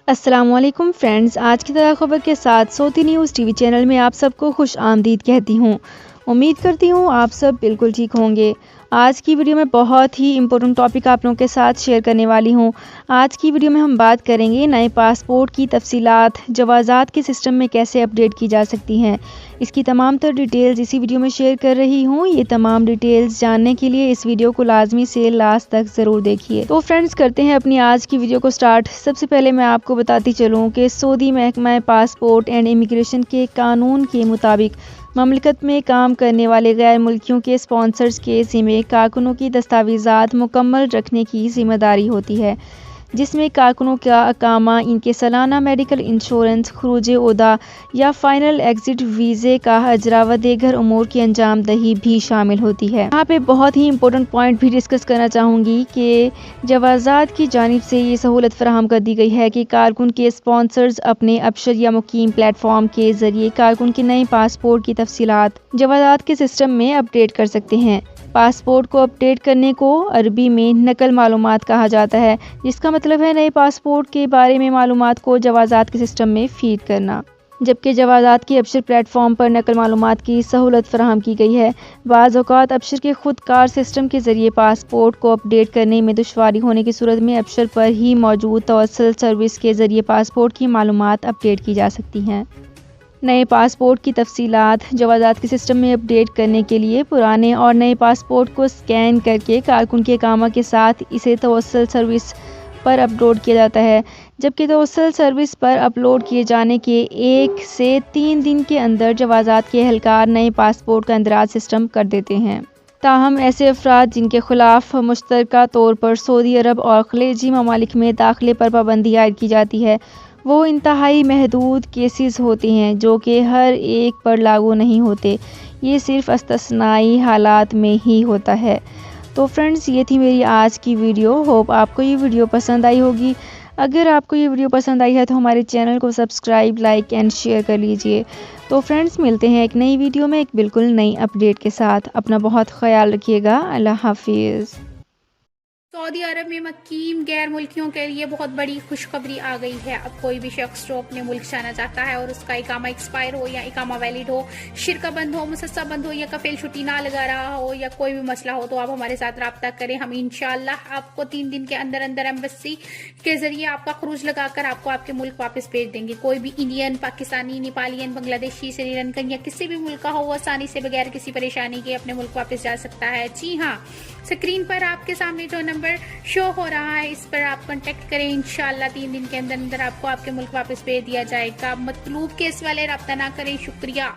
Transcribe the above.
السلام علیکم فرینڈز، آج کی تازہ خبر کے ساتھ سعودی نیوز ٹی وی چینل میں آپ سب کو خوش آمدید کہتی ہوں۔ امید کرتی ہوں آپ سب بالکل ٹھیک ہوں گے۔ آج کی ویڈیو میں بہت ہی امپورٹنٹ ٹاپک آپ لوگوں کے ساتھ شیئر کرنے والی ہوں۔ آج کی ویڈیو میں ہم بات کریں گے نئے پاسپورٹ کی تفصیلات، جوازات کے سسٹم میں کیسے اپڈیٹ کی جا سکتی ہیں۔ اس کی تمام تر ڈیٹیلز اسی ویڈیو میں شیئر کر رہی ہوں۔ یہ تمام ڈیٹیلز جاننے کے لیے اس ویڈیو کو لازمی سے لاسٹ تک ضرور دیکھیے۔ تو فرینڈز، کرتے ہیں اپنی آج کی ویڈیو کو سٹارٹ۔ سب سے پہلے میں آپ کو بتاتی چلوں کہ سعودی محکمہ پاسپورٹ اینڈ امیگریشن کے قانون کے مطابق مملکت میں کام کرنے والے غیر ملکیوں کے اسپانسرز کے ذمے کارکنوں کی دستاویزات مکمل رکھنے کی ذمہ داری ہوتی ہے، جس میں کارکنوں کا اقامہ، ان کے سالانہ میڈیکل انشورنس، خروج عہدہ یا فائنل ایگزٹ ویزے کا اجرا و دیگر امور کی انجام دہی بھی شامل ہوتی ہے۔ یہاں پہ بہت ہی امپورٹنٹ پوائنٹ بھی ڈسکس کرنا چاہوں گی کہ جوازات کی جانب سے یہ سہولت فراہم کر دی گئی ہے کہ کارکن کے اسپانسرز اپنے ابشر یا مقیم پلیٹ فارم کے ذریعے کارکن کے نئے پاسپورٹ کی تفصیلات جوازات کے سسٹم میں اپڈیٹ کر سکتے ہیں۔ پاسپورٹ کو اپڈیٹ کرنے کو عربی میں نقل معلومات کہا جاتا ہے، جس کا مطلب ہے نئے پاسپورٹ کے بارے میں معلومات کو جوازات کے سسٹم میں فیڈ کرنا، جبکہ جوازات کی ابشر پلیٹ فارم پر نقل معلومات کی سہولت فراہم کی گئی ہے۔ بعض اوقات ابشر کے خود کار سسٹم کے ذریعے پاسپورٹ کو اپڈیٹ کرنے میں دشواری ہونے کی صورت میں ابشر پر ہی موجود توسل سروس کے ذریعے پاسپورٹ کی معلومات اپڈیٹ کی جا سکتی ہیں۔ نئے پاسپورٹ کی تفصیلات جوازات کے سسٹم میں اپڈیٹ کرنے کے لیے پرانے اور نئے پاسپورٹ کو اسکین کر کے کارکن کے اقامہ کے ساتھ اسے توسل سروس پر اپلوڈ کیا جاتا ہے، جبکہ توسل سروس پر اپلوڈ کیے جانے کے 1 سے 3 دن کے اندر جوازات کے اہلکار نئے پاسپورٹ کا اندراج سسٹم کر دیتے ہیں۔ تاہم ایسے افراد جن کے خلاف مشترکہ طور پر سعودی عرب اور خلیجی ممالک میں داخلے پر پابندی عائد کی جاتی ہے، وہ انتہائی محدود کیسز ہوتے ہیں جو کہ ہر ایک پر لاگو نہیں ہوتے۔ یہ صرف استثنائی حالات میں ہی ہوتا ہے۔ تو فرینڈز، یہ تھی میری آج کی ویڈیو۔ ہوپ آپ کو یہ ویڈیو پسند آئی ہوگی۔ اگر آپ کو یہ ویڈیو پسند آئی ہے تو ہمارے چینل کو سبسکرائب، لائک اینڈ شیئر کر لیجئے۔ تو فرینڈز، ملتے ہیں ایک نئی ویڈیو میں ایک بالکل نئی اپڈیٹ کے ساتھ۔ اپنا بہت خیال رکھیے گا۔ اللہ حافظ۔ سعودی عرب میں مقیم غیر ملکیوں کے لیے بہت بڑی خوشخبری آ گئی ہے۔ اب کوئی بھی شخص جو اپنے ملک جانا چاہتا ہے اور اس کا اقامہ ایکسپائر ہو یا اقامہ ویلڈ ہو، شرکہ بند ہو، مسسہ بند ہو یا کفیل چھٹی نہ لگا رہا ہو یا کوئی بھی مسئلہ ہو، تو آپ ہمارے ساتھ رابطہ کریں۔ ہم انشاءاللہ آپ کو 3 دن کے اندر اندر ایمبیسی کے ذریعے آپ کا خروج لگا کر آپ کو آپ کے ملک واپس بھیج دیں گے۔ کوئی بھی انڈین، پاکستانی، نیپالین، بنگلہ دیشی، سری لنکن یا کسی بھی ملک کا ہو، وہ آسانی سے بغیر کسی پریشانی کے اپنے ملک واپس جا سکتا ہے۔ جی ہاں، اسکرین پر آپ کے سامنے جو نمبر شو ہو رہا ہے، اس پر آپ کانٹیکٹ کریں۔ انشاءاللہ 3 دن کے اندر اندر آپ کو آپ کے ملک واپس بھیج دیا جائے گا۔ مطلوب کیس والے رابطہ نہ کریں۔ شکریہ۔